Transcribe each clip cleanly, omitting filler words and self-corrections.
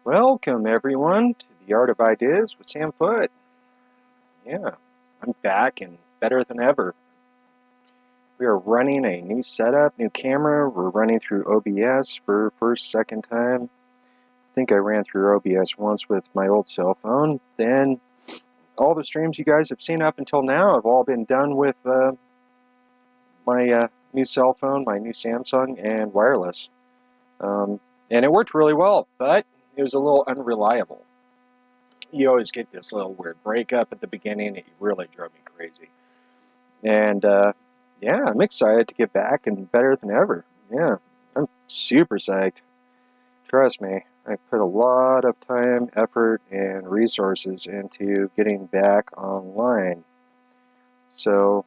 Welcome everyone to the Art of Ideas with Sam Foote. Yeah, I'm back and better than ever. We are running a new setup, new camera. We're running through OBS for first, second time. I think I ran through OBS once with my old cell phone. Then all the streams you guys have seen up until now have all been done with my new cell phone, my new Samsung, and wireless. And it worked really well, but it was a little unreliable. You always get this little weird breakup at the beginning. It really drove me crazy. And yeah, I'm excited to get back and better than ever. Yeah, I'm super psyched. Trust me, I put a lot of time, effort, and resources into getting back online. So,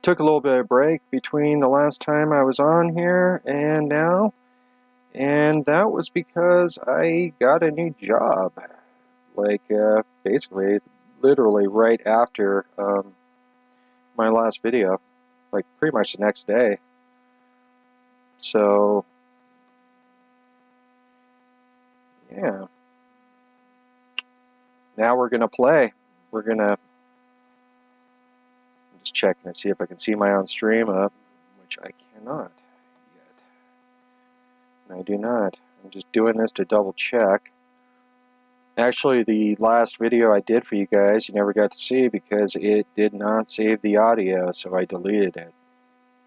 took a little bit of break between the last time I was on here and now. And that was because I got a new job. Like, basically, literally right after my last video, like pretty much the next day. So, yeah. Now we're gonna play. We're gonna, I'm just checking to see if I can see my own stream up, which I cannot yet. And I do not. I'm just doing this to double check. Actually, the last video I did for you guys, you never got to see because it did not save the audio, so I deleted it.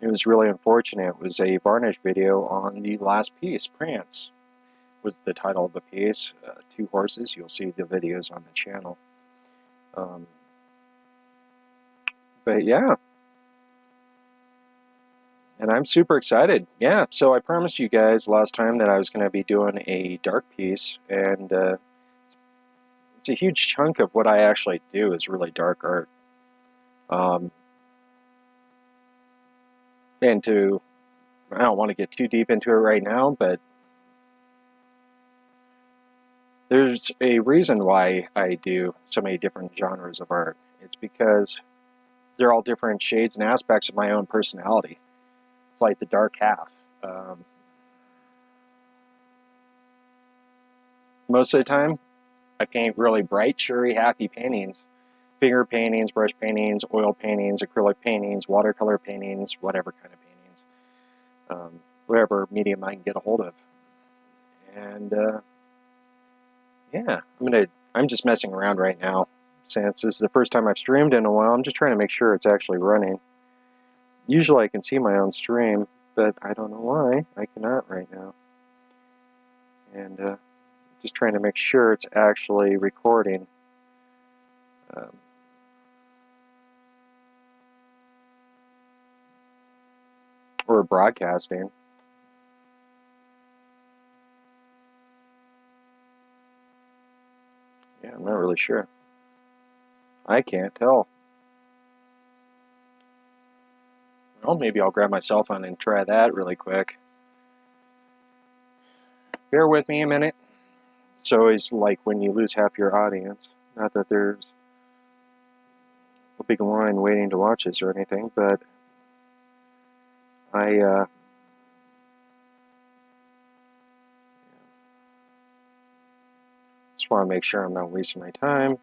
It was really unfortunate. It was a varnish video on the last piece, Prance was the title of the piece. Two horses. You'll see the videos on the channel. But yeah. And I'm super excited. Yeah, so I promised you guys last time that I was going to be doing a dark piece, and it's a huge chunk of what I actually do is really dark art. And I don't want to get too deep into it right now, but there's a reason why I do so many different genres of art. It's because they're all different shades and aspects of my own personality. It's like the dark half. Most of the time, I paint really bright, cheery, happy paintings. Finger paintings, brush paintings, oil paintings, acrylic paintings, watercolor paintings, whatever kind of paintings. Whatever medium I can get a hold of. And yeah, I'm just messing around right now. Since this is the first time I've streamed in a while, I'm just trying to make sure it's actually running. Usually I can see my own stream, but I don't know why I cannot right now. And just trying to make sure it's actually recording. Or broadcasting. Yeah, I'm not really sure. I can't tell. Well, maybe I'll grab my cell phone and try that really quick. Bear with me a minute. It's always like when you lose half your audience. Not that there's a big line waiting to watch this or anything, but I just want to make sure I'm not wasting my time.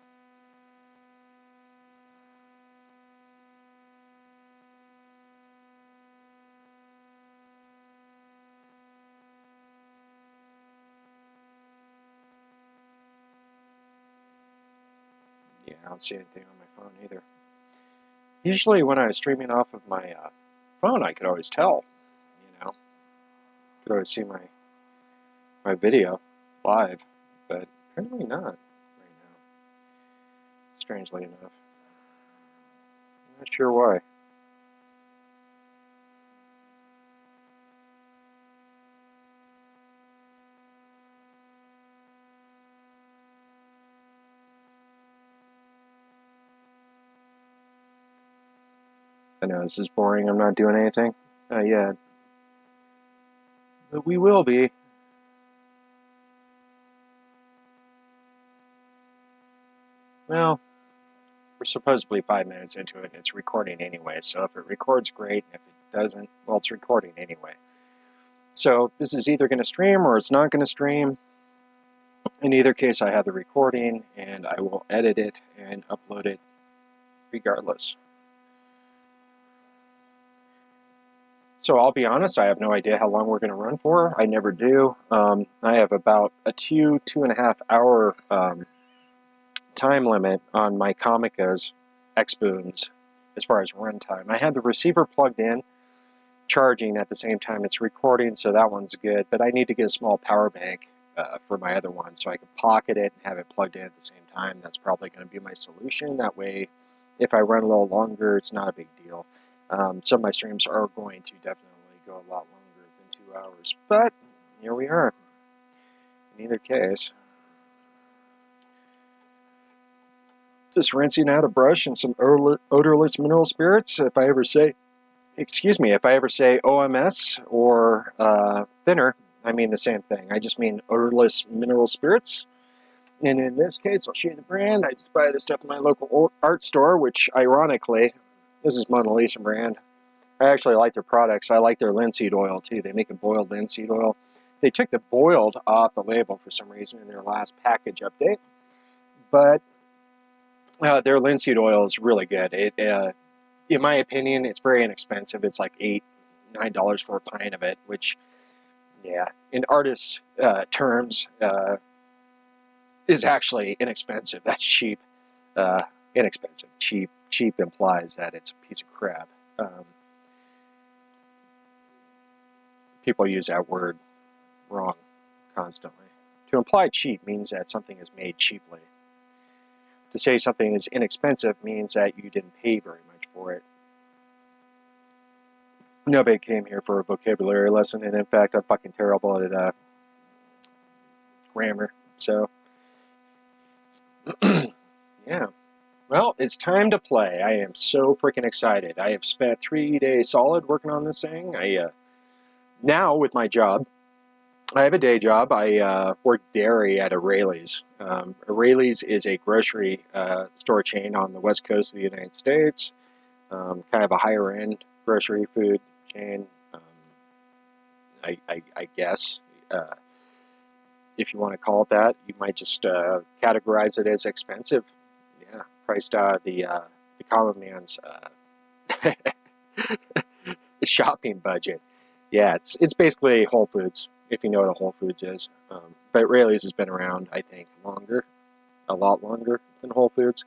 Yeah, I don't see anything on my phone either. Usually when I was streaming off of my phone, I could always tell, you know. Could always see my video live, but apparently not right now, strangely enough. I'm not sure why. I know this is boring, I'm not doing anything. Not yet. But we will be. Well, we're supposedly 5 minutes into it and it's recording anyway, so if it records, great. If it doesn't, well, it's recording anyway. So this is either going to stream or it's not going to stream. In either case, I have the recording, and I will edit it and upload it regardless. So I'll be honest, I have no idea how long we're going to run for. I never do. I have about a 2.5 hour time limit on my Comica's X-Booms as far as runtime. I had the receiver plugged in, charging at the same time it's recording, so that one's good. But I need to get a small power bank for my other one, so I can pocket it and have it plugged in at the same time. That's probably going to be my solution. That way, if I run a little longer, it's not a big deal. Some of my streams are going to definitely go a lot longer than 2 hours, but here we are. In either case, just rinsing out a brush and some odorless mineral spirits. If I ever say OMS or thinner, I mean the same thing. I just mean odorless mineral spirits. And in this case, I'll show you the brand. I just buy this stuff in my local art store, which ironically, this is Mona Lisa brand. I actually like their products. I like their linseed oil too. They make a boiled linseed oil. They took the boiled off the label for some reason in their last package update. But their linseed oil is really good. In my opinion, it's very inexpensive. It's like $8-9 for a pint of it, which, yeah, in artist terms, is actually inexpensive. That's cheap. Inexpensive. Cheap implies that it's a piece of crap. People use that word wrong constantly. To imply cheap means that something is made cheaply. To say something is inexpensive means that you didn't pay very much for it. Nobody came here for a vocabulary lesson, and in fact, I'm fucking terrible at grammar. So, yeah. Well, it's time to play. I am so freaking excited. I have spent 3 days solid working on this thing. Now, with my job, I have a day job. I work dairy at O'Reilly's. O'Reilly's is a grocery store chain on the west coast of the United States. Kind of a higher end grocery food chain. I guess if you want to call it that, you might just categorize it as expensive. Yeah, priced the common man's shopping budget. Yeah, it's basically Whole Foods, if you know what a Whole Foods is. But Rayleigh's has been around, I think, a lot longer than Whole Foods.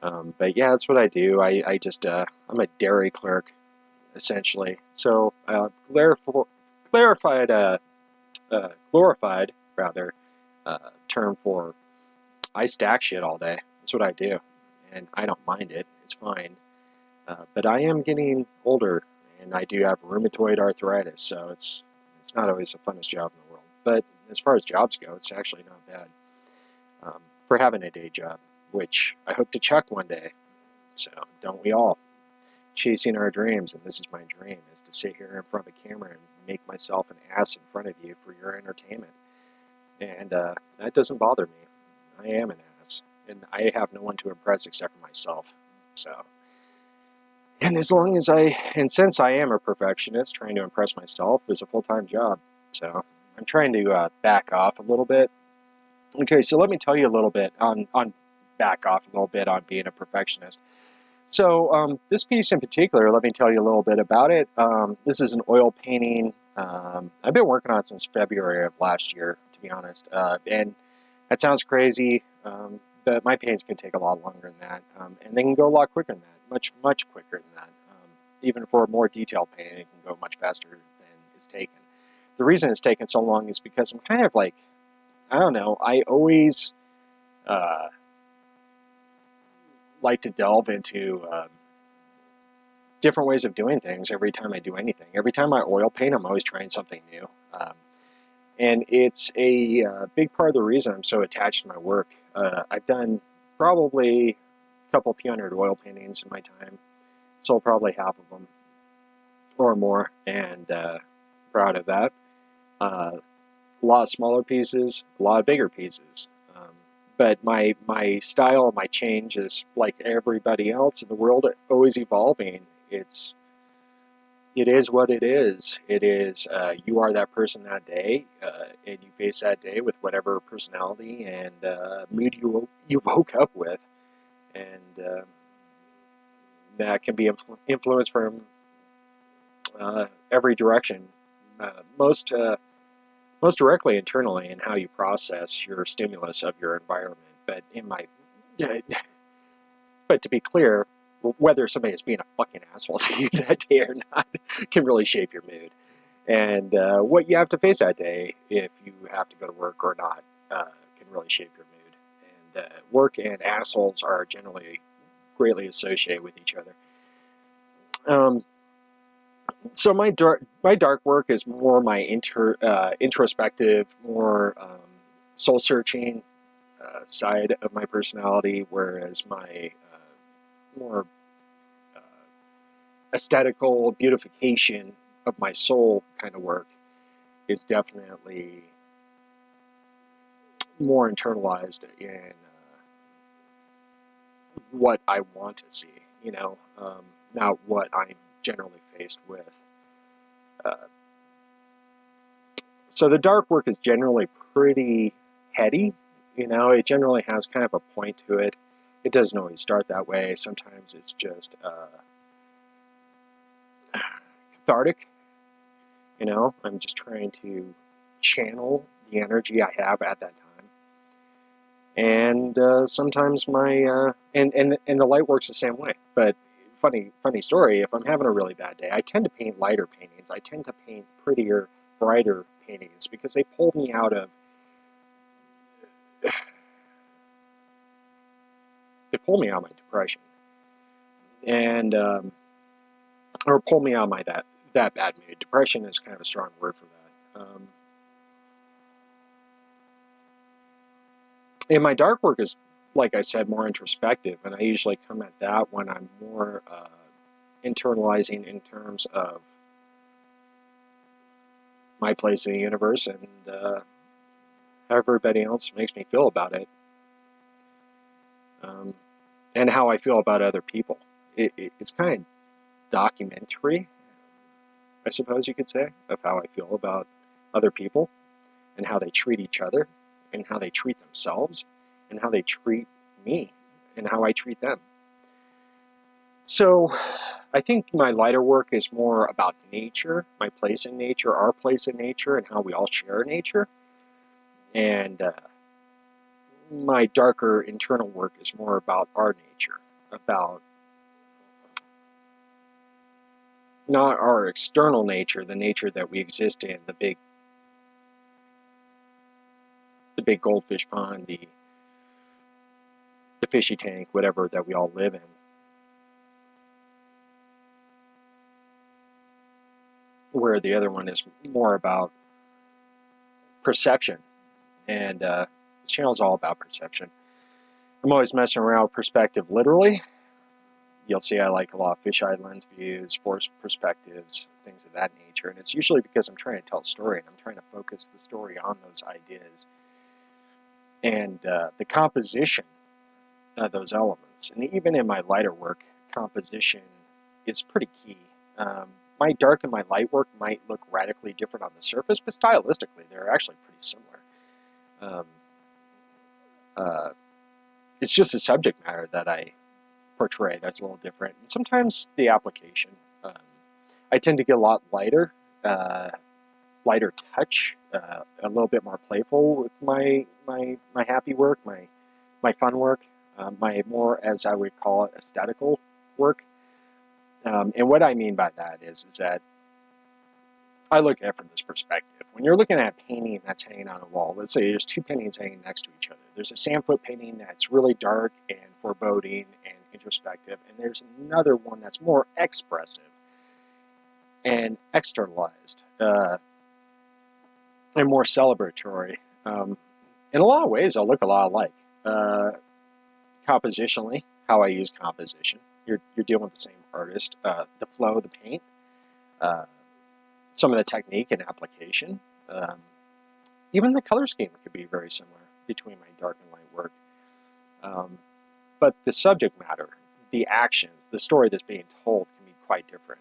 But yeah, that's what I do. I just I'm a dairy clerk, essentially. So glorified term for I stack shit all day. That's what I do, and I don't mind it. It's fine. But I am getting older, and I do have rheumatoid arthritis, so it's not always the funnest job in the world. But as far as jobs go, it's actually not bad for having a day job, which I hope to chuck one day. So don't we all? Chasing our dreams, and this is my dream, is to sit here in front of a camera and make myself an ass in front of you for your entertainment. And that doesn't bother me. I am an ass, and I have no one to impress except for myself. So, and since I am a perfectionist, trying to impress myself is a full-time job. So I'm trying to back off a little bit. Okay, so let me tell you a little bit on back off a little bit on being a perfectionist. So this piece in particular, let me tell you a little bit about it. This is an oil painting. I've been working on it since February of last year, to be honest. And that sounds crazy, but my paintings can take a lot longer than that. And they can go a lot quicker than that, much quicker than that. Even for a more detailed painting, it can go much faster than it's taken. The reason it's taken so long is because I'm kind of like, I don't know, I always like to delve into different ways of doing things every time I do anything. Every time I oil paint, I'm always trying something new. And it's a big part of the reason I'm so attached to my work. I've done probably a few hundred oil paintings in my time, sold probably half of them or more, and proud of that. A lot of smaller pieces, a lot of bigger pieces. But my style, my change is like everybody else in the world, always evolving. It's it is what it is. It is, you are that person that day, and you face that day with whatever personality and mood you woke up with. And that can be influenced from every direction. Most most directly internally in how you process your stimulus of your environment. But in my, but to be clear, whether somebody is being a fucking asshole to you that day or not can really shape your mood. And what you have to face that day, if you have to go to work or not, can really shape your mood. And work and assholes are generally greatly associated with each other. So my dark work is more my introspective, more soul searching side of my personality, whereas my more aesthetical beautification of my soul kind of work is definitely more internalized in what I want to see, not what I'm generally faced with. So the dark work is generally pretty heady. It generally has kind of a point to it. It doesn't always start that way. Sometimes it's just cathartic. I'm just trying to channel the energy I have at that time. And sometimes my and the light works the same way. But funny story. If I'm having a really bad day, I tend to paint lighter paintings. I tend to paint prettier, brighter paintings because they pull me out of my depression, and or pull me out of my that bad mood. Depression is kind of a strong word for that. And my dark work is, like I said, more introspective, and I usually come at that when I'm more internalizing in terms of my place in the universe and how everybody else makes me feel about it, and how I feel about other people. It's kind of documentary, I suppose you could say, of how I feel about other people and how they treat each other and how they treat themselves and how they treat me and how I treat them. So I think my lighter work is more about nature, my place in nature, our place in nature, and how we all share nature. And my darker internal work is more about our nature, about not our external nature, the nature that we exist in, the big goldfish pond, the fishy tank, whatever that we all live in. Where the other one is more about perception. And this channel is all about perception. I'm always messing around with perspective literally. You'll see I like a lot of fisheye lens views, forced perspectives, things of that nature. And it's usually because I'm trying to tell a story and I'm trying to focus the story on those ideas. And the composition of those elements. And even in my lighter work, composition is pretty key. My dark and my light work might look radically different on the surface, but stylistically, they're actually pretty similar. It's just the subject matter that I portray that's a little different. And sometimes the application. I tend to get a lot lighter touch, a little bit more playful with my happy work, my fun work, my more, as I would call it, aesthetical work. And what I mean by that is that I look at it from this perspective. When you're looking at a painting that's hanging on a wall, let's say there's two paintings hanging next to each other. There's a Sandfoot painting that's really dark and foreboding and introspective, and there's another one that's more expressive and externalized and more celebratory. In a lot of ways, they'll look a lot alike. Compositionally, how I use composition. You're dealing with the same artist. The flow of the paint. Some of the technique and application. Even the color scheme could be very similar between my dark and light work. But the subject matter, the actions, the story that's being told can be quite different.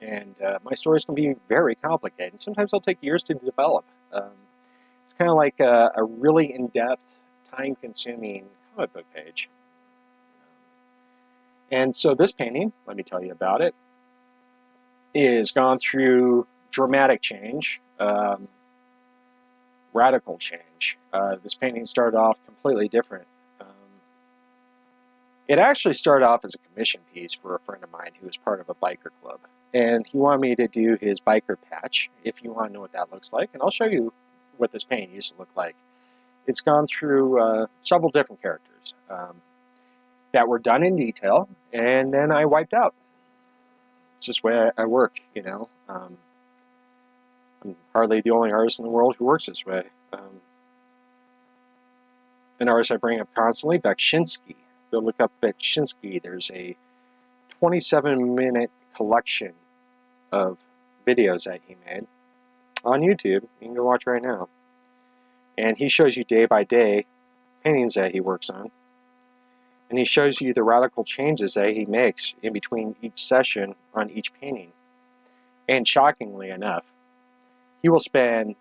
And my stories can be very complicated. Sometimes they'll take years to develop. It's kind of like a really in-depth, time-consuming comic book page. And so this painting, let me tell you about it, is gone through dramatic change, radical change. This painting started off completely different. It actually started off as a commission piece for a friend of mine who was part of a biker club. And he wanted me to do his biker patch, if you want to know what that looks like. And I'll show you what this painting used to look like. It's gone through several different characters that were done in detail, and then I wiped out. It's just the way I work, you know. I'm hardly the only artist in the world who works this way. An artist I bring up constantly, Beksinski. Go look up Beksinski. There's a 27-minute collection of videos that he made on YouTube. You can go watch right now. And he shows you day by day paintings that he works on. And he shows you the radical changes that he makes in between each session on each painting. And shockingly enough, he will spend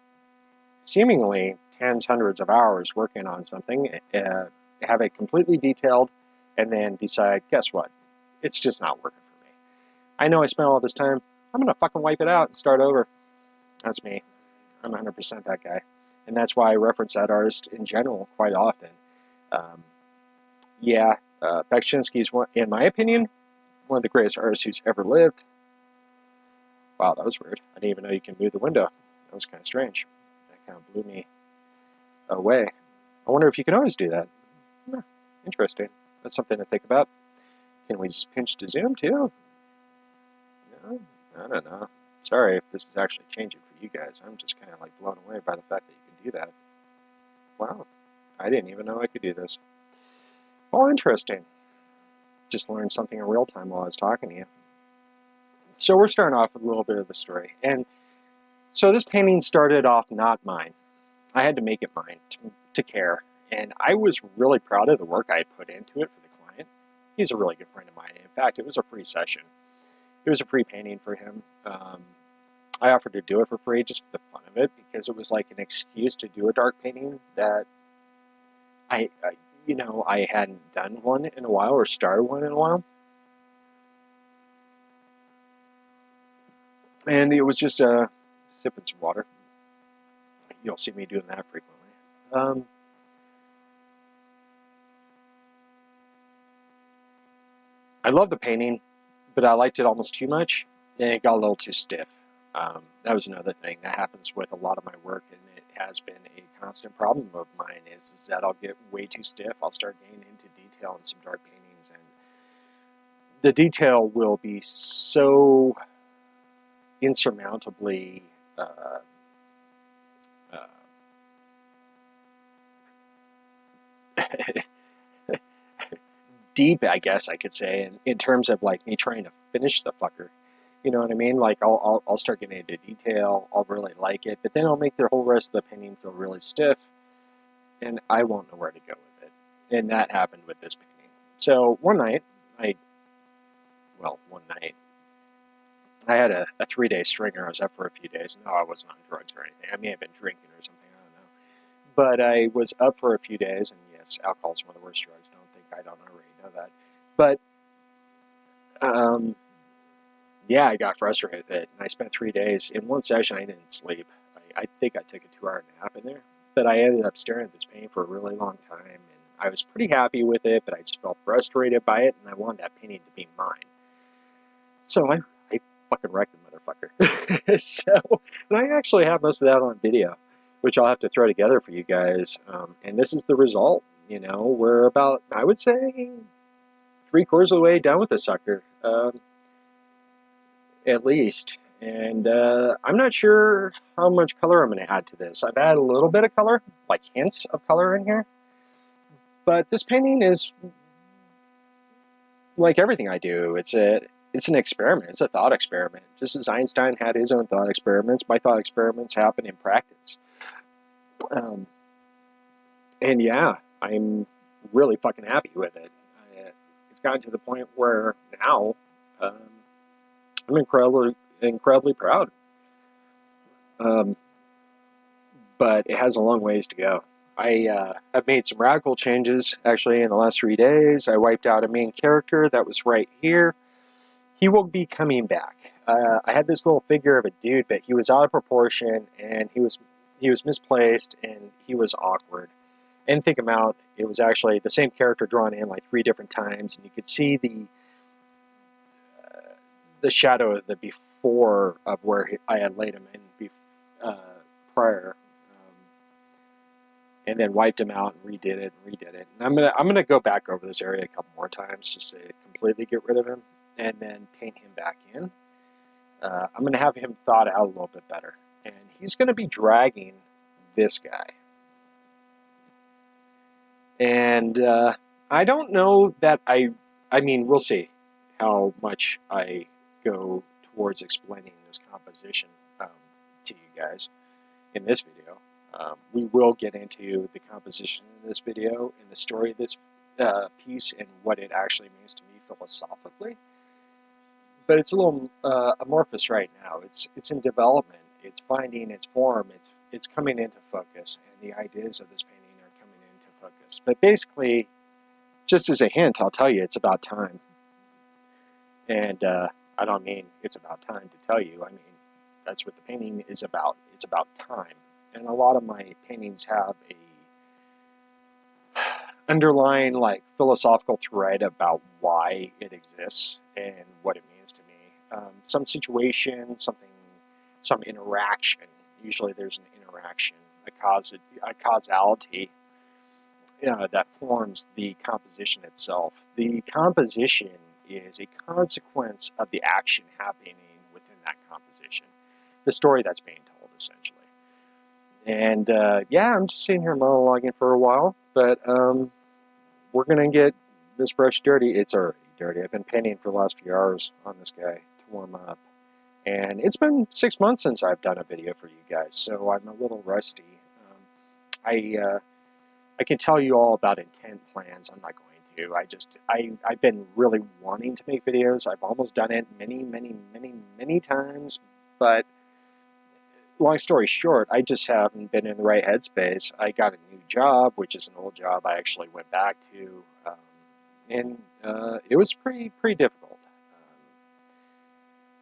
seemingly tens, hundreds of hours working on something, have it completely detailed, and then decide, guess what? It's just not working for me. I know I spent all this time. I'm going to fucking wipe it out and start over. That's me. I'm 100% that guy. And that's why I reference that artist in general quite often. Beksinski is, in my opinion, one of the greatest artists who's ever lived. Wow, that was weird. I didn't even know you can move the window. That was kind of strange. That kind of blew me away. I wonder if you can always do that. Interesting. That's something to think about. Can we just pinch to zoom too? No, I don't know. Sorry if this is actually changing for you guys. I'm just kind of like blown away by the fact that you can do that. Wow, I didn't even know I could do this. Oh, interesting. Just learned something in real time while I was talking to you. So we're starting off with a little bit of the story. And so this painting started off not mine. I had to make it mine to care. And I was really proud of the work I put into it for the client. He's a really good friend of mine. In fact, it was a free session. It was a free painting for him. I offered to do it for free just for the fun of it, because it was like an excuse to do a dark painting that I hadn't done one in a while or started one in a while. And it was just sipping some water. You'll see me doing that frequently. I love the painting, but I liked it almost too much, and it got a little too stiff. That was another thing that happens with a lot of my work, and it has been a constant problem of mine, is that I'll get way too stiff. I'll start getting into detail in some dark paintings, and the detail will be so insurmountably deep, I guess I could say, in terms of like me trying to finish the fucker. You know what I mean? Like I'll start getting into detail. I'll really like it, but then I'll make the whole rest of the painting feel really stiff, and I won't know where to go with it. And that happened with this painting. So one night, I had a 3-day stringer. I was up for a few days. No, I wasn't on drugs or anything. I may have been drinking or something. I don't know. But I was up for a few days, and yes, alcohol is one of the worst drugs. Don't think I don't already know that. But yeah, I got frustrated with it, and I spent 3 days. In one session, I didn't sleep. I think I took a 2-hour nap in there. But I ended up staring at this painting for a really long time, and I was pretty happy with it, but I just felt frustrated by it, and I wanted that painting to be mine. So I fucking wrecked the motherfucker. And I actually have most of that on video, which I'll have to throw together for you guys. And this is the result. You know, we're about, I would say, 3/4 of the way done with the sucker. At least. And I'm not sure how much color I'm going to add to this. I've added a little bit of color, like hints of color in here. But this painting is like everything I do. It's an experiment. It's a thought experiment. Just as Einstein had his own thought experiments, my thought experiments happen in practice. And yeah, I'm really fucking happy with it. It's gotten to the point where now I'm incredibly incredibly proud. Um, but it has a long ways to go. I have made some radical changes actually in the last 3 days. I wiped out a main character that was right here. He will be coming back. I had this little figure of a dude, but he was out of proportion and he was misplaced and he was awkward. And think him out. It was actually the same character drawn in like 3 different times, and you could see the shadow of the before of where I had laid him in prior, and then wiped him out and redid it and redid it. And I'm gonna go back over this area a couple more times just to completely get rid of him, and then paint him back in. I'm gonna have him thawed out a little bit better, and he's gonna be dragging this guy. And I don't know that I mean, we'll see how much I go towards explaining this composition to you guys in this video. We will get into the composition in this video and the story of this piece and what it actually means to me philosophically. But it's a little amorphous right now. It's in development. It's finding its form. It's coming into focus, and the ideas of this painting are coming into focus. But basically, just as a hint, I'll tell you it's about time. And I don't mean it's about time to tell you. I mean, that's what the painting is about. It's about time. And a lot of my paintings have a underlying like philosophical thread about why it exists and what it means to me. Some situation, some interaction. Usually there's an interaction, a causality that forms the composition itself. The composition is a consequence of the action happening within that composition. The story that's being told, essentially. And yeah, I'm just sitting here monologuing for a while, but we're going to get this brush dirty. It's already dirty. I've been painting for the last few hours on this guy to warm up. And it's been 6 months since I've done a video for you guys, so I'm a little rusty. I can tell you all about intent plans. I'm not going to. I've been really wanting to make videos. I've almost done it many times, but long story short, I just haven't been in the right headspace. I got a new job, which is an old job I actually went back to, and it was pretty difficult.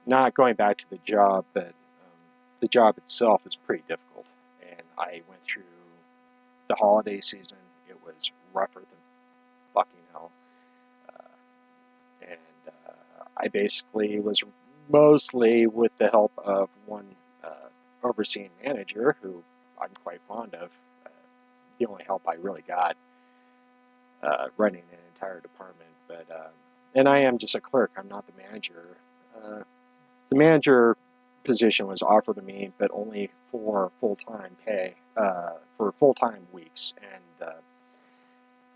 Not going back to the job, but the job itself is pretty difficult. And I went through the holiday season. It was rougher than fucking hell. And I basically was mostly with the help of one overseeing manager who I'm quite fond of. The only help I really got running an entire department. But and I am just a clerk. I'm not the manager. The manager position was offered to me, but only for full-time pay, for full-time weeks. And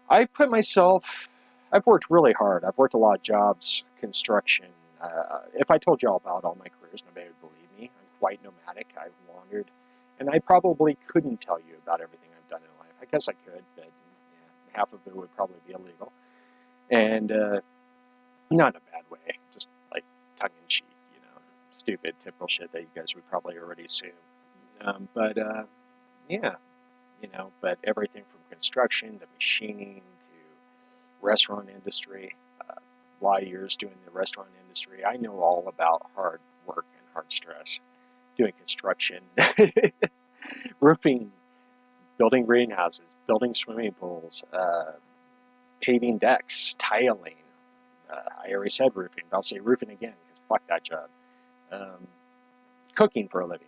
I've worked really hard. I've worked a lot of jobs, construction. If I told you all about all my careers, nobody would believe me. I'm quite nomadic. I've wandered. And I probably couldn't tell you about everything I've done in life. I guess I could, but yeah, half of it would probably be illegal. And not in a bad way, just like tongue-in-cheek. Stupid, typical shit that you guys would probably already assume. But yeah, but everything from construction to machining to restaurant industry, a lot of years doing the restaurant industry. I know all about hard work and hard stress. Doing construction, roofing, building greenhouses, building swimming pools, paving decks, tiling. I already said roofing, but I'll say roofing again because fuck that job. Cooking for a living.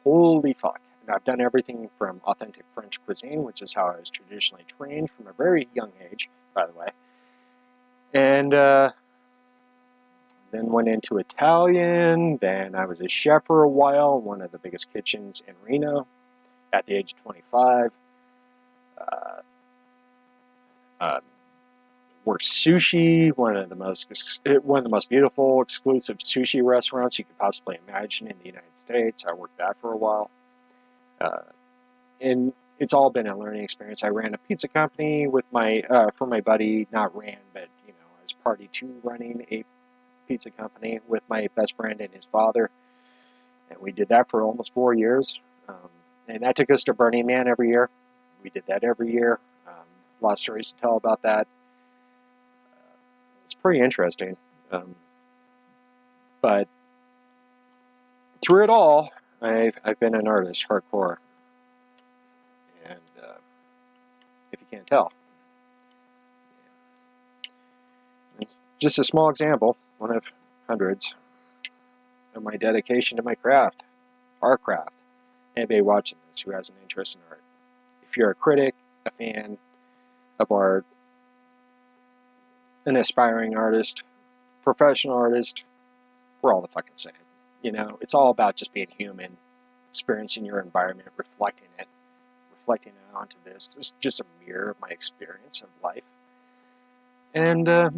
Holy fuck. And I've done everything from authentic French cuisine, which is how I was traditionally trained from a very young age, by the way. And then went into Italian. Then I was a chef for a while, one of the biggest kitchens in Reno at the age of 25. Worked sushi, one of the most beautiful, exclusive sushi restaurants you could possibly imagine in the United States. I worked that for a while, and it's all been a learning experience. I ran a pizza company with for my buddy, not ran, but I was party to running a pizza company with my best friend and his father. And we did that for almost 4 years. And that took us to Burning Man every year. We did that every year. A lot of stories to tell about that. It's pretty interesting. But through it all, I've been an artist, hardcore. And if you can't tell. It's just a small example, one of hundreds, of my dedication to my craft, our craft. Anybody watching this who has an interest in art. If you're a critic, a fan of art, an aspiring artist, professional artist, we're all the fucking same. You know, it's all about just being human, experiencing your environment, reflecting it onto this. It's just a mirror of my experience of life. And yeah,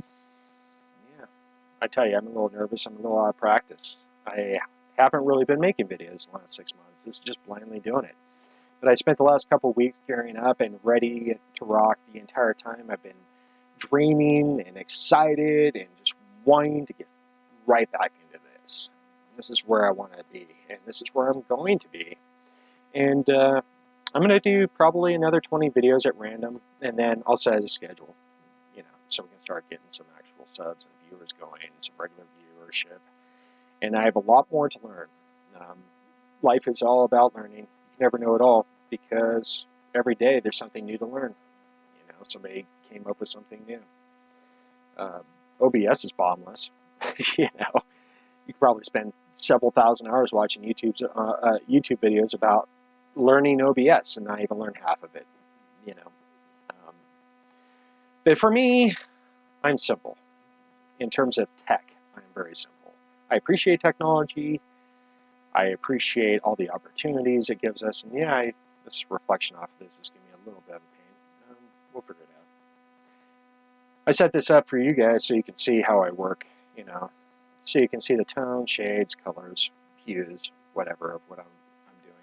I tell you, I'm a little nervous. I'm a little out of practice. I haven't really been making videos the last 6 months. This is just blindly doing it. But I spent the last couple of weeks gearing up and ready to rock the entire time. I've been dreaming and excited and just wanting to get right back into this. This is where I want to be, and this is where I'm going to be. And I'm going to do probably another 20 videos at random, and then I'll set a schedule, you know, so we can start getting some actual subs and viewers going, and some regular viewership. And I have a lot more to learn. Life is all about learning. You can never know it all, because every day there's something new to learn. You know, somebody came up with something new. OBS is bombless. You know, you could probably spend several thousand hours watching YouTube videos about learning OBS and not even learn half of it. You know, but for me, I'm simple. In terms of tech, I'm very simple. I appreciate technology. I appreciate all the opportunities it gives us. And yeah, this reflection off of this is giving me a little bit of pain. We'll figure it out. I set this up for you guys so you can see how I work, you know, so you can see the tone, shades, colors, hues, whatever of what I'm doing.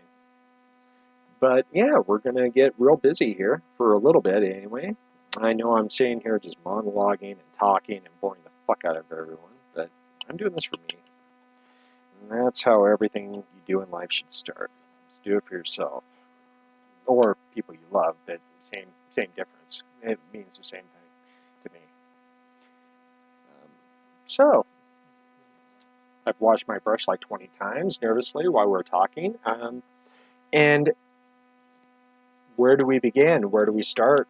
But yeah, we're going to get real busy here for a little bit anyway. I know I'm sitting here just monologuing and talking and boring the fuck out of everyone, but I'm doing this for me. And that's how everything you do in life should start. Just do it for yourself. Or people you love, but same difference. It means the same thing to me. So, I've washed my brush like 20 times nervously while we're talking. And where do we begin? Where do we start?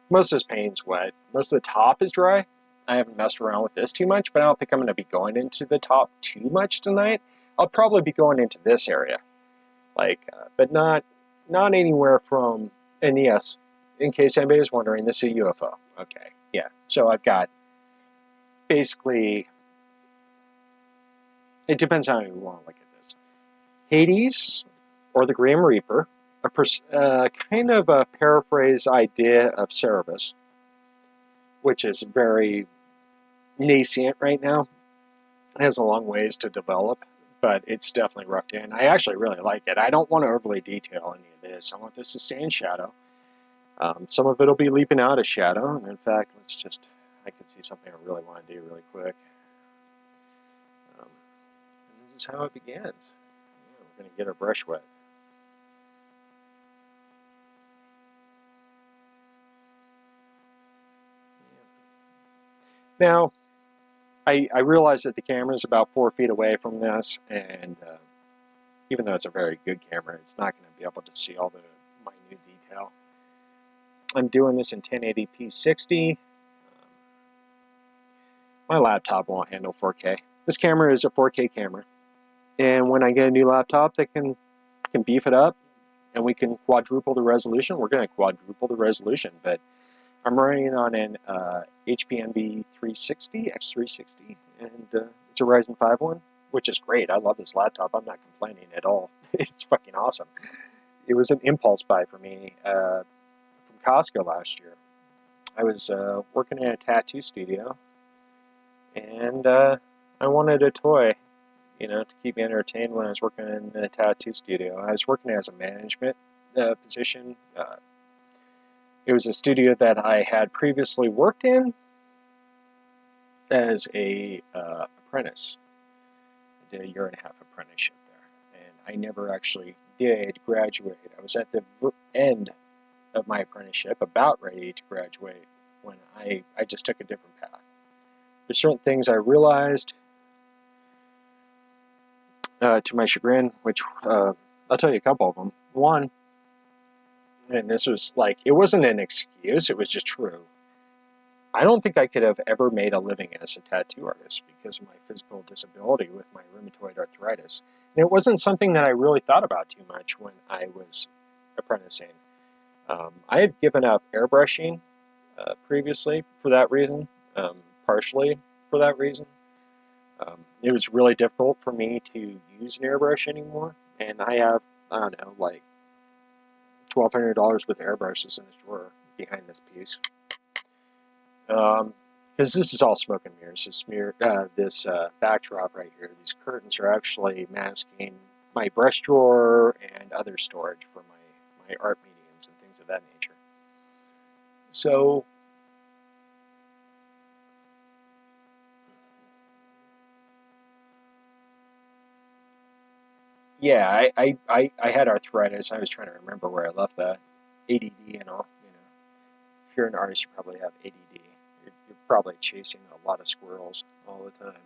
Most of this paint's wet. Most of the top is dry. I haven't messed around with this too much, but I don't think I'm going to be going into the top too much tonight. I'll probably be going into this area, but not anywhere from. And yes, in case anybody is wondering, this is a UFO. Okay, yeah. So I've got basically. It depends how you want to look at this. Hades, or the Grim Reaper, kind of a paraphrase idea of Cerebus, which is very nascent right now. It has a long ways to develop, but it's definitely roughed in. I actually really like it. I don't want to overly detail any of this. I want this to stay in shadow. Some of it will be leaping out of shadow. And in fact, I can see something I really want to do really quick. And this is how it begins. Yeah, we're going to get our brush wet. Yeah. Now, I realize that the camera is about 4 feet away from this, and even though it's a very good camera, it's not going to be able to see all the minute detail. I'm doing this in 1080p 60. My laptop won't handle 4K. This camera is a 4K camera, and when I get a new laptop that can beef it up, and we can quadruple the resolution, we're going to quadruple the resolution, but I'm running on an HP Envy 360, X360, and it's a Ryzen 5 one, which is great. I love this laptop. I'm not complaining at all. It's fucking awesome. It was an impulse buy for me from Costco last year. I was working in a tattoo studio, and I wanted a toy, to keep me entertained when I was working in a tattoo studio. I was working as a management position. It was a studio that I had previously worked in as a apprentice. I did a 1.5 year apprenticeship there. I never actually did graduate. I was at the end of my apprenticeship, about ready to graduate, when I just took a different path. There's certain things I realized to my chagrin, which I'll tell you a couple of them. One, and this was like, it wasn't an excuse, it was just true. I don't think I could have ever made a living as a tattoo artist because of my physical disability with my rheumatoid arthritis. And it wasn't something that I really thought about too much when I was apprenticing. I had given up airbrushing previously for that reason, partially for that reason. It was really difficult for me to use an airbrush anymore, and I have, I don't know, like $1,200 worth of airbrushes in this drawer behind this piece. Because this is all smoke and mirrors. This backdrop right here, these curtains are actually masking my brush drawer and other storage for my art mediums and things of that nature. So, yeah, I had arthritis. I was trying to remember where I left that. ADD and all, you know. If you're an artist, you probably have ADD. You're probably chasing a lot of squirrels all the time.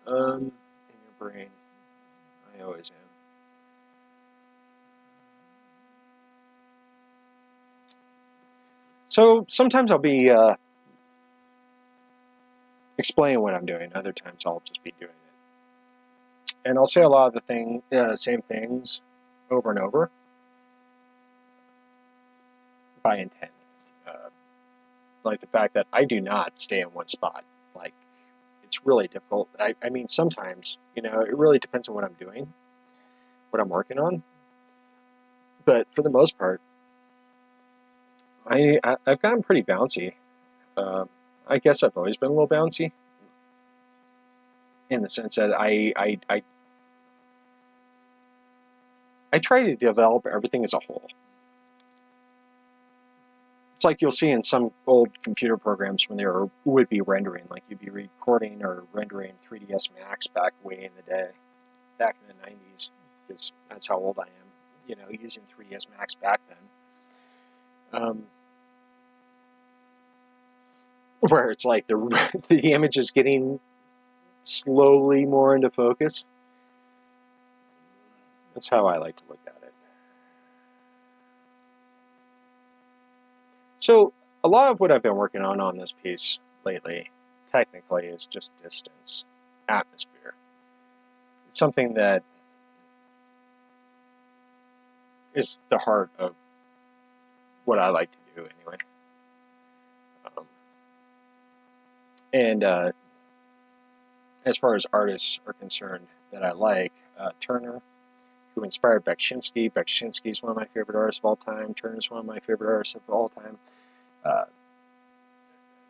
In your brain. I always am. So sometimes I'll be explaining what I'm doing. Other times I'll just be doing it, and I'll say a lot of the same things over and over by intent. Uh, like the fact that I do not stay in one spot. Like, it's really difficult. I mean, sometimes, you know, it really depends on what I'm doing, what I'm working on. But for the most part, I've gotten pretty bouncy. Um, I guess I've always been a little bouncy in the sense that I try to develop everything as a whole. It's like you'll see in some old computer programs when there would be rendering, like you'd be recording or rendering 3ds Max back way in the day, back in the 90s, because that's how old I am, you know, using 3ds Max back then. Where it's like the image is getting slowly more into focus. That's how I like to look at it. So a lot of what I've been working on this piece lately, technically, is just distance, atmosphere. It's something that is the heart of what I like to do anyway. And as far as artists are concerned that I like, Turner, who inspired Beksinski. Beksinski is one of my favorite artists of all time. Turner is one of my favorite artists of all time.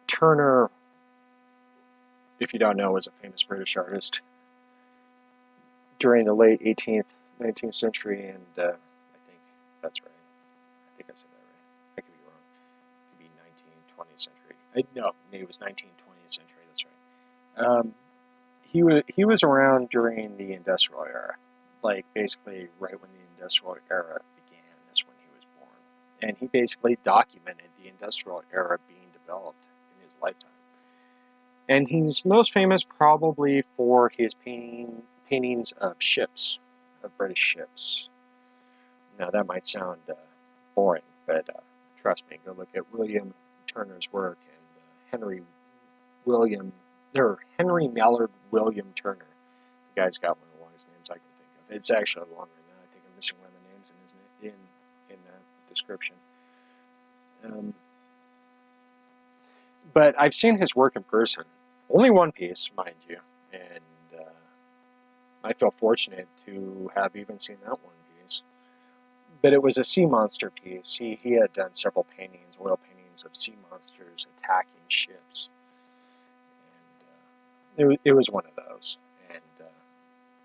Turner, if you don't know, was a famous British artist during the late 18th, 19th century, and I think that's right. I think I said that right. I could be wrong. It could be 19th, 20th century. No, it was 19th, 20th century. That's right. He was around during the industrial era, like basically right when the industrial era began. That's when he was born, and he basically documented the industrial era being developed in his lifetime. And he's most famous probably for his paintings of ships, of British ships. Now that might sound boring, but trust me, go look at William Turner's work and Henry Mallard William Turner. The guy's got one of the longest names I can think of. It's actually longer than that. I think I'm missing one of the names in the description. But I've seen his work in person. Only one piece, mind you, and I feel fortunate to have even seen that one piece. But it was a sea monster piece. He had done several paintings, oil paintings of sea monsters attacking ships. And it was one of those. And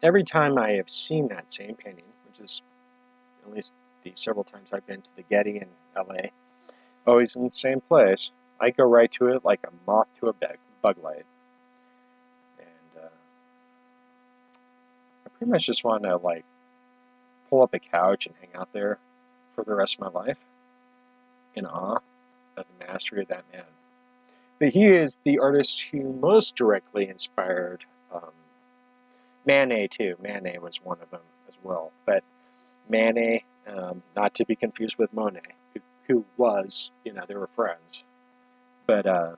every time I have seen that same painting, which is at least the several times I've been to the Getty in LA, always in the same place, I go right to it like a moth to a bug light. And I pretty much just want to like pull up a couch and hang out there for the rest of my life in awe of the mastery of that man. But he is the artist who most directly inspired Manet too. Manet was one of them as well. But Manet, not to be confused with Monet, who was, they were friends. But I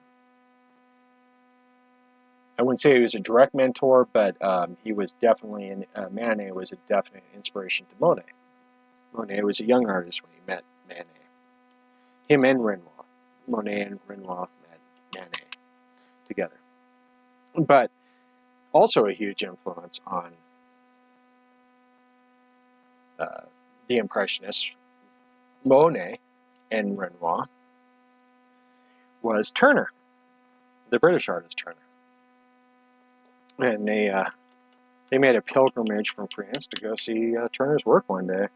wouldn't say he was a direct mentor, but he was definitely, Manet was a definite inspiration to Monet. Monet was a young artist when he met Manet. Him and Renoir. Monet and Renoir met Manet together. But also a huge influence on the Impressionists, Monet and Renoir, was Turner, the British artist Turner. And they made a pilgrimage from France to go see Turner's work one day.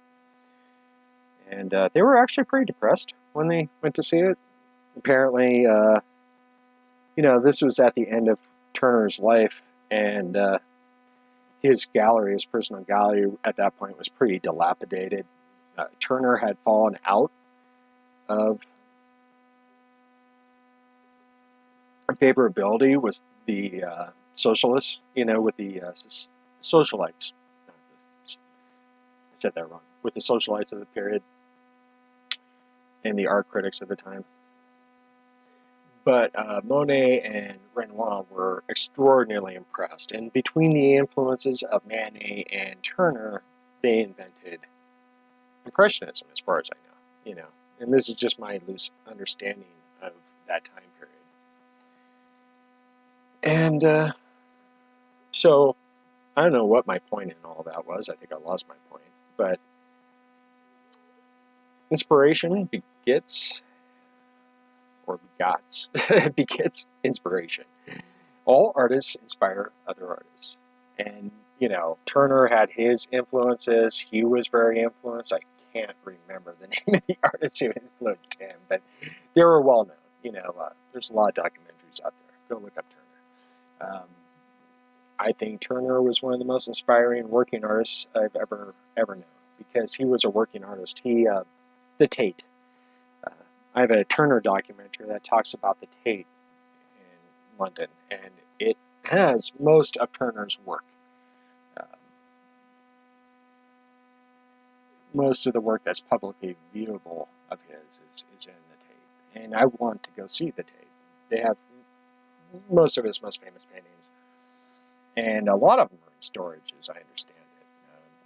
And they were actually pretty depressed when they went to see it. Apparently, this was at the end of Turner's life, and his gallery, his personal gallery at that point, was pretty dilapidated. Turner had fallen out of favorability with the socialists, with the socialites. I said that wrong. With the socialites of the period and the art critics of the time. But Monet and Renoir were extraordinarily impressed. And between the influences of Manet and Turner, they invented Impressionism, as far as I know. And this is just my loose understanding of that time period. And so, I don't know what my point in all that was. I think I lost my point. But inspiration begets inspiration. All artists inspire other artists. And, Turner had his influences. He was very influenced. I can't remember the name of the artists who influenced him, but they were well known. There's a lot of documentaries out there. Go look up Turner. I think Turner was one of the most inspiring working artists I've ever known, because he was a working artist. The Tate. I have a Turner documentary that talks about the Tate in London, and it has most of Turner's work. Most of the work that's publicly viewable of his is in the Tate. And I want to go see the Tate. They have most of his most famous paintings. And a lot of them are in storage, as I understand it.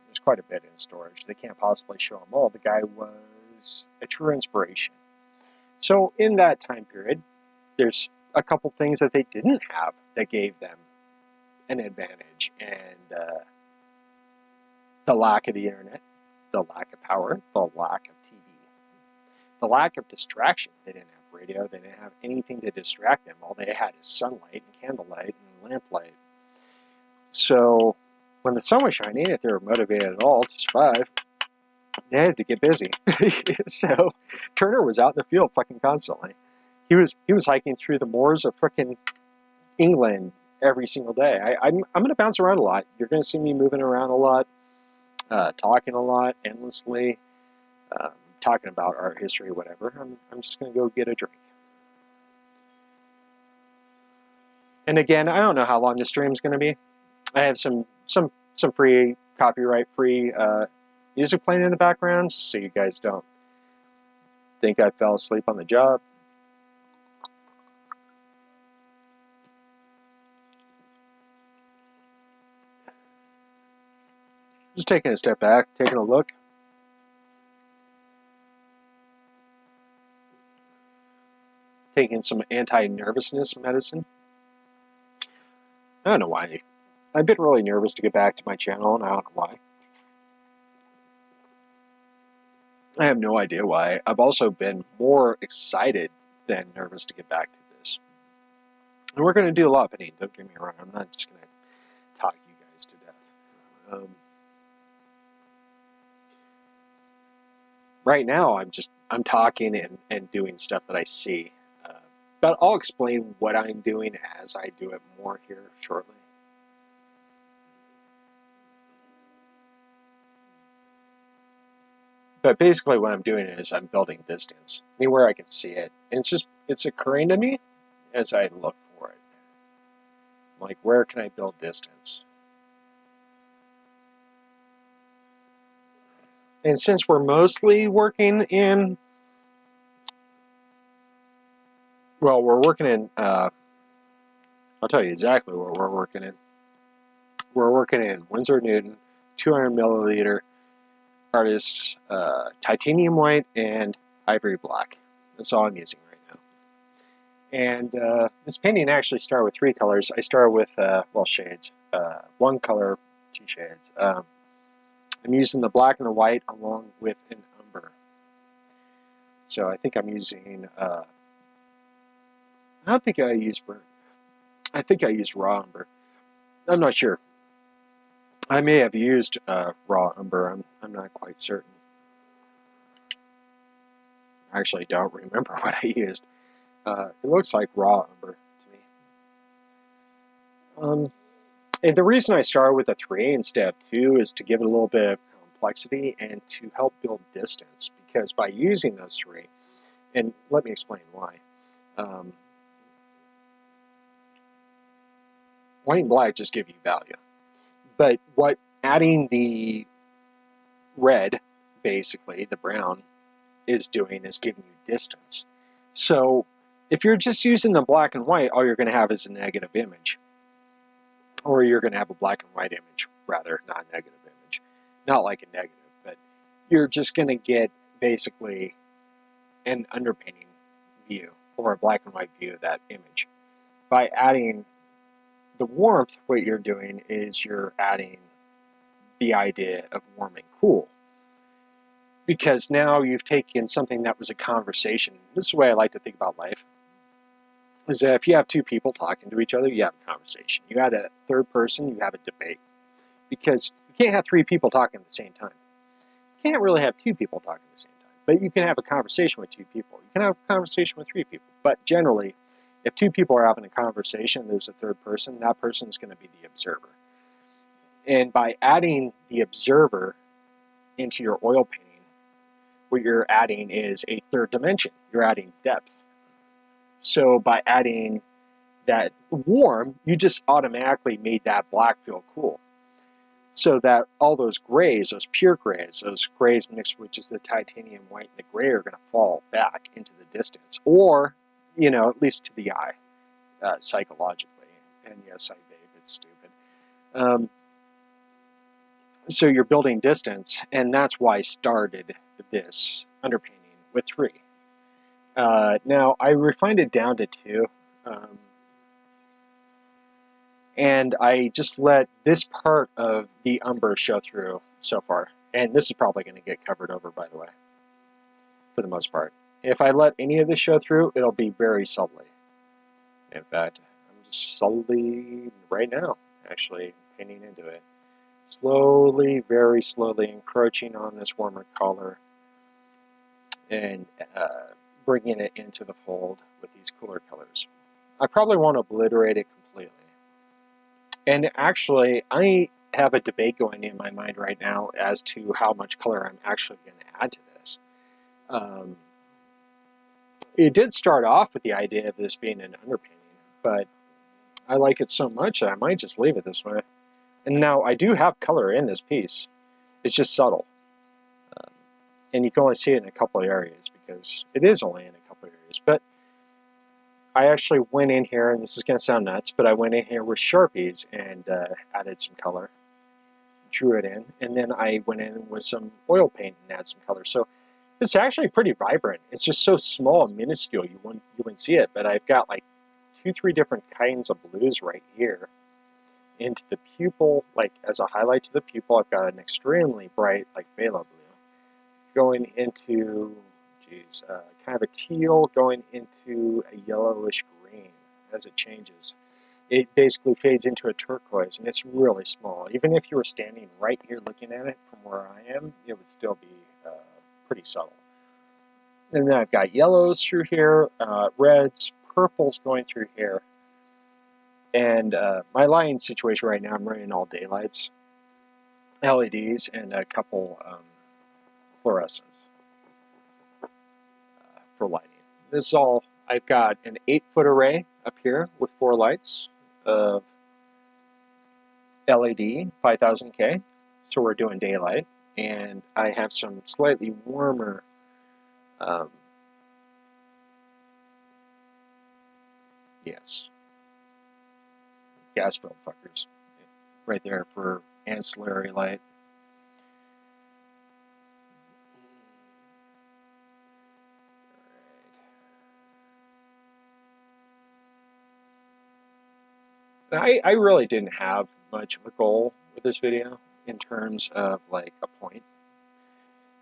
There's quite a bit in storage. They can't possibly show them all. The guy was a true inspiration. So in that time period, there's a couple things that they didn't have that gave them an advantage. And the lack of the internet, the lack of power, the lack of TV, the lack of distraction. They didn't have radio. They didn't have anything to distract them. All they had is sunlight and candlelight and lamplight. So when the sun was shining, if they were motivated at all to survive, they had to get busy. So Turner was out in the field fucking constantly. He was hiking through the moors of frickin' England every single day. I'm going to bounce around a lot. You're going to see me moving around a lot, talking a lot, endlessly, talking about art history, whatever. I'm just going to go get a drink. And again, I don't know how long this stream is going to be. I have some free, copyright-free music playing in the background, so you guys don't think I fell asleep on the job. Just taking a step back, taking a look. Taking some anti-nervousness medicine. I don't know why. I've been really nervous to get back to my channel, and I don't know why. I have no idea why. I've also been more excited than nervous to get back to this. And we're going to do a lot of painting, don't get me wrong. I'm not just going to talk you guys to death. Right now, I'm talking and doing stuff that I see. But I'll explain what I'm doing as I do it more here shortly. But basically what I'm doing is I'm building distance, anywhere I can see it. And it's occurring to me as I look for it. Like, where can I build distance? And since we're mostly working in, well, we're working in, I'll tell you exactly what we're working in. We're working in Winsor Newton, 200 milliliter artists, titanium white and ivory black. That's all I'm using right now. And this painting actually started with 3 colors. I started with, well, shades. 1 color, 2 shades. I'm using the black and the white along with an umber. So I think I'm using, I don't think I used burnt. I think I used raw umber. I'm not sure. I may have used raw umber. I'm not quite certain. I actually don't remember what I used. It looks like raw umber to me. And the reason I started with a 3 instead of 2 is to give it a little bit of complexity and to help build distance. Because by using those 3, and let me explain why. White and black just give you value. But what adding the red, basically, the brown, is doing is giving you distance. So if you're just using the black and white, all you're going to have is a negative image. Or you're going to have a black and white image, rather, not a negative image. Not like a negative, but you're just going to get basically an underpainting view or a black and white view of that image. By adding the warmth, what you're doing is you're adding the idea of warm and cool. Because now you've taken something that was a conversation. This is the way I like to think about life. Is that if you have 2 people talking to each other, you have a conversation. You add a third person, you have a debate. Because you can't have 3 people talking at the same time. You can't really have 2 people talking at the same time. But you can have a conversation with 2 people. You can have a conversation with 3 people. But generally, if 2 people are having a conversation, there's a third person, that person is going to be the observer. And by adding the observer into your oil painting, what you're adding is a third dimension. You're adding depth. So by adding that warm, you just automatically made that black feel cool. So that all those grays, those pure grays, those grays mixed with just the titanium white and the gray are going to fall back into the distance. Or, you know, at least to the eye, psychologically. And yes, I vape, it's stupid. So you're building distance, and that's why I started this underpainting with 3. Now, I refined it down to 2. And I just let this part of the umber show through so far. And this is probably going to get covered over, by the way, for the most part. If I let any of this show through, it'll be very subtly. In fact, I'm just subtly, right now, actually painting into it. Slowly, very slowly encroaching on this warmer color and bringing it into the fold with these cooler colors. I probably won't obliterate it completely. And actually, I have a debate going in my mind right now as to how much color I'm actually going to add to this. It did start off with the idea of this being an underpainting, but I like it so much that I might just leave it this way. And now I do have color in this piece. It's just subtle. And you can only see it in a couple of areas because it is only in a couple of areas. But I actually went in here, and this is going to sound nuts, but I went in here with Sharpies and added some color, drew it in, and then I went in with some oil paint and added some color. So it's actually pretty vibrant. It's just so small and minuscule, you wouldn't see it, but I've got like 2-3 different kinds of blues right here. Into the pupil, like as a highlight to the pupil, I've got an extremely bright, like phthalo blue, going into, kind of a teal, going into a yellowish green as it changes. It basically fades into a turquoise, and it's really small. Even if you were standing right here looking at it from where I am, it would still be pretty subtle. And then I've got yellows through here, reds, purples going through here. And my lighting situation right now, I'm running all daylights, LEDs, and a couple fluorescents. this is all, I've got an 8-foot array up here with 4 lights of LED 5000K. So we're doing daylight. And I have some slightly warmer yes, gas filled fuckers right there for ancillary light. I really didn't have much of a goal with this video in terms of like a point,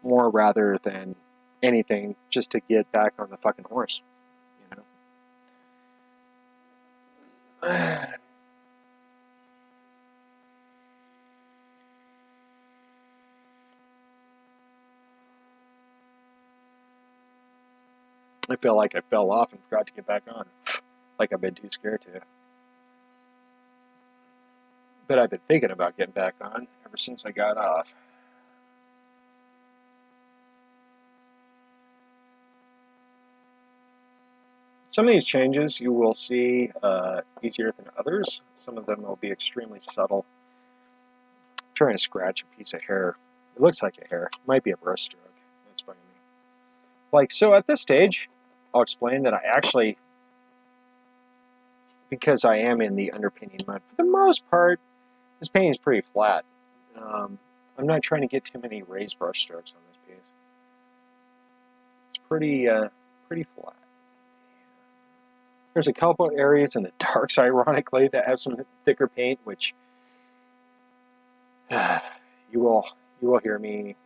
more rather than anything just to get back on the fucking horse, you know. I feel like I fell off and forgot to get back on, like I've been too scared to. But I've been thinking about getting back on ever since I got off. Some of these changes you will see easier than others. Some of them will be extremely subtle. I'm trying to scratch a piece of hair. It looks like a hair. It might be a brush stroke. That's bugging me. Like, so at this stage, I'll explain that I actually, because I am in the underpainting mode, for the most part, this painting is pretty flat. I'm not trying to get too many raised brush strokes on this piece. It's pretty flat. There's a couple of areas in the darks, ironically, that have some thicker paint, which you will hear me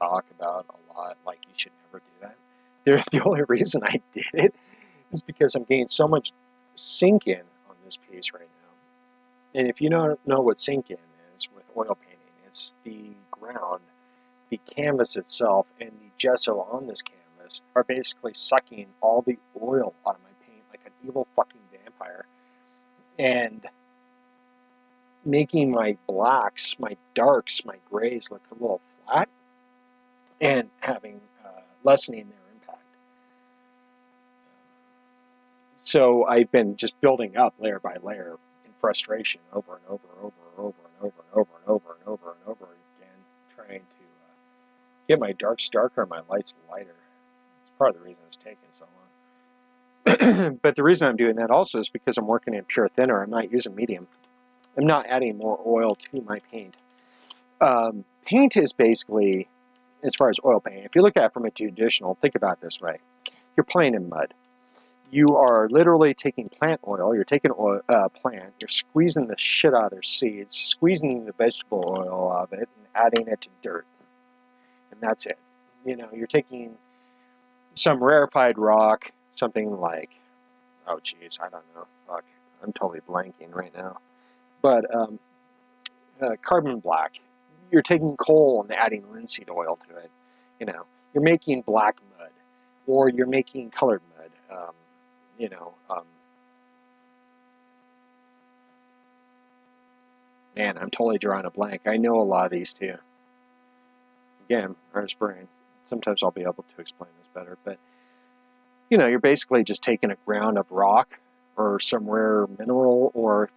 talk about a lot. Like, you should never do that. The only reason I did it is because I'm getting so much sink in on this piece right now. And if you don't know what sink in is with oil painting, it's the ground, the canvas itself, and the gesso on this canvas are basically sucking all the oil out of my paint like an evil fucking vampire, and making my blacks, my darks, my grays look a little flat, and having lessening their impact. So I've been just building up layer by layer in frustration over and over and over and over and over and over and over and over and over again, trying to get my darks darker and my lights lighter. It's part of the reason it's taking so long. But the reason I'm doing that also is because I'm working in pure thinner. I'm not using medium. I'm not adding more oil to my paint. Paint is basically, as far as oil paint, if you look at it from a traditional, think about it this way. You're playing in mud. You are literally taking plant oil, you're taking a plant, you're squeezing the shit out of their seeds, squeezing the vegetable oil out of it, and adding it to dirt. And that's it. You know, you're taking some rarefied rock, something like, oh geez, I don't know, fuck, I'm totally blanking right now. But carbon black, you're taking coal and adding linseed oil to it. You know, you're making black mud, or you're making colored mud. Man, I'm totally drawing a blank. I know a lot of these too. Again, artist brain. Sometimes I'll be able to explain this better, but you know, you're basically just taking a ground of rock or some rare mineral, or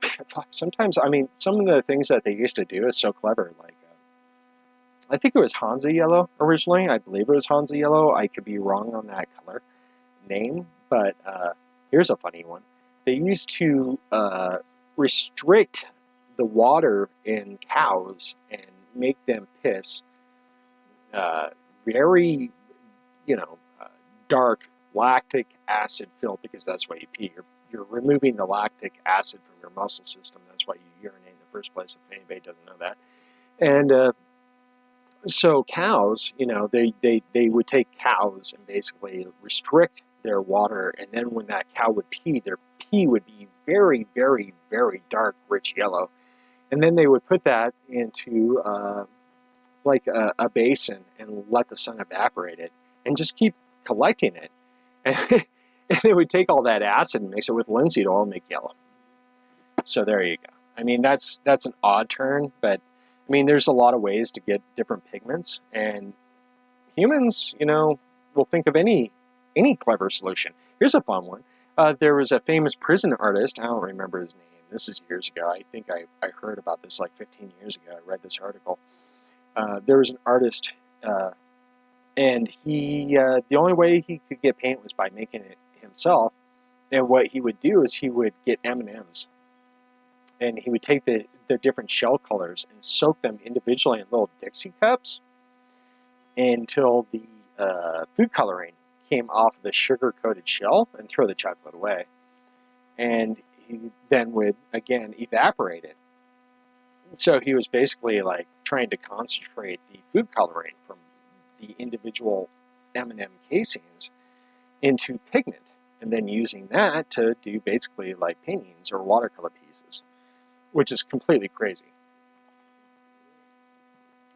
sometimes, I mean, some of the things that they used to do is so clever. Like, I think it was Hansa yellow originally. I believe it was Hansa yellow. I could be wrong on that color name, but here's a funny one. They used to restrict the water in cows and make them piss very, dark lactic acid filled, because that's why you pee. You're removing the lactic acid from your muscle system. That's why you urinate in the first place, if anybody doesn't know that. And so cows, they would take cows and basically restrict their water, and then when that cow would pee, their pee would be very, very, very dark, rich yellow. And then they would put that into a basin and let the sun evaporate it, and just keep collecting it. And they would take all that acid and mix it with linseed oil and make yellow. So there you go. I mean, that's an odd turn, but I mean, there's a lot of ways to get different pigments, and humans, will think of any any clever solution. Here's a fun one. There was a famous prison artist. I don't remember his name. This is years ago. I think I heard about this like 15 years ago. I read this article. There was an artist, and he the only way he could get paint was by making it himself. And what he would do is he would get M&Ms, and he would take the different shell colors and soak them individually in little Dixie cups until the food coloring came off of the sugar-coated shell and throw the chocolate away. And he then would, again, evaporate it. So he was basically like trying to concentrate the food coloring from the individual M&M casings into pigment, and then using that to do basically like paintings or watercolor pieces, which is completely crazy.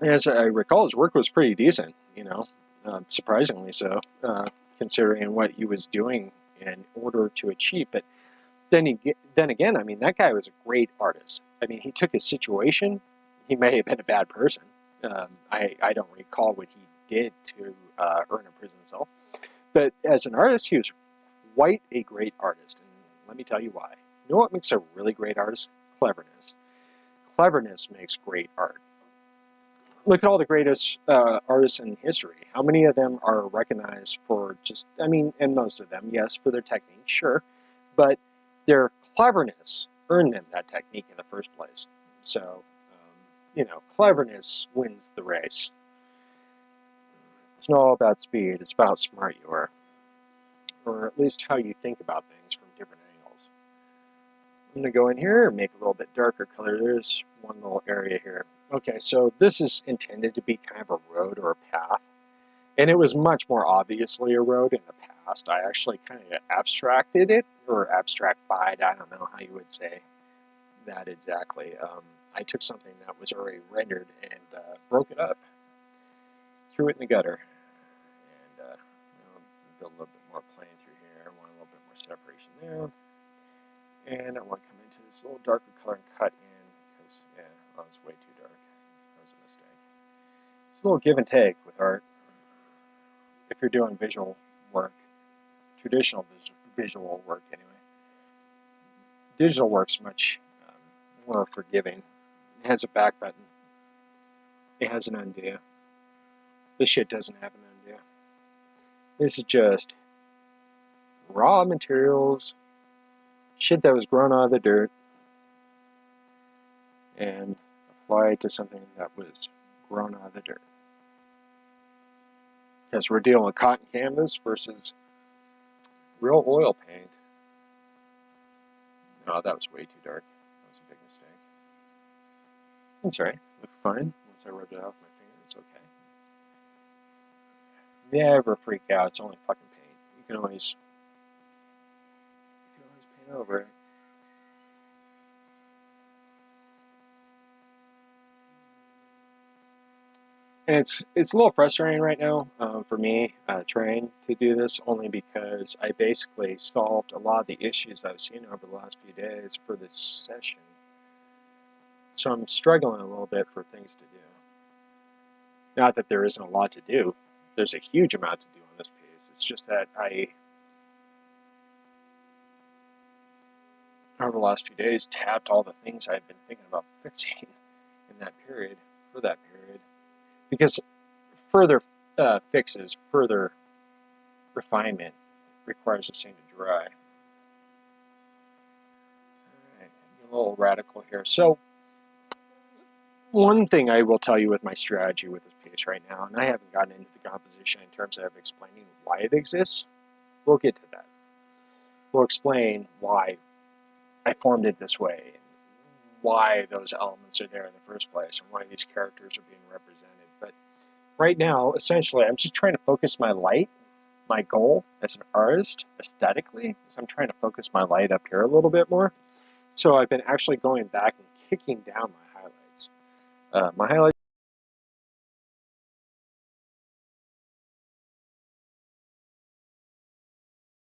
As I recall, his work was pretty decent, surprisingly so, considering what he was doing in order to achieve. But then again, I mean, that guy was a great artist. I mean, he took his situation. He may have been a bad person. I don't recall what he did to earn a prison cell. But as an artist, he was quite a great artist. And let me tell you why. You know what makes a really great artist? Cleverness. Cleverness makes great art. Look at all the greatest artists in history. How many of them are recognized for and most of them, yes, for their technique, sure. But their cleverness earned them that technique in the first place. So, cleverness wins the race. It's not all about speed, it's about how smart you are. Or at least how you think about things from different angles. I'm going to go in here and make a little bit darker color. There's one little area here. Okay, so this is intended to be kind of a road or a path. And it was much more obviously a road in the past. I actually kind of abstracted it, or abstractified, I don't know how you would say that exactly. I took something that was already rendered and broke it up. Threw it in the gutter. And build a little bit more plane through here. I want a little bit more separation there. And I want to come into this little darker color and cut in, because, it's way too dark. That was a mistake. It's a little give and take with art. If you're doing visual work, traditional visual work anyway. Digital work's much more forgiving. It has a back button. It has an undo. This shit doesn't have an undo. This is just raw materials, shit that was grown out of the dirt, and apply it to something that was grown out of the dirt. Because we're dealing with cotton canvas versus real oil paint. No, that was way too dark. That was a big mistake. That's all right. Looked fine. Once I rubbed it off my finger, it's okay. Never freak out. It's only fucking paint. You can always paint over it. And it's a little frustrating right now for me trying to do this, only because I basically solved a lot of the issues I've seen over the last few days for this session. So I'm struggling a little bit for things to do. Not that there isn't a lot to do. There's a huge amount to do on this piece. It's just that over the last few days, tapped all the things I've been thinking about fixing in that period, for that period. Because further fixes, further refinement requires this thing to dry. Alright, a little radical here. So, one thing I will tell you with my strategy with this piece right now, and I haven't gotten into the composition in terms of explaining why it exists. We'll get to that. We'll explain why I formed it this way, and why those elements are there in the first place, and why these characters are being represented. But right now, essentially, I'm just trying to focus my light. My goal as an artist, aesthetically, is I'm trying to focus my light up here a little bit more. So I've been actually going back and kicking down my highlights. My highlights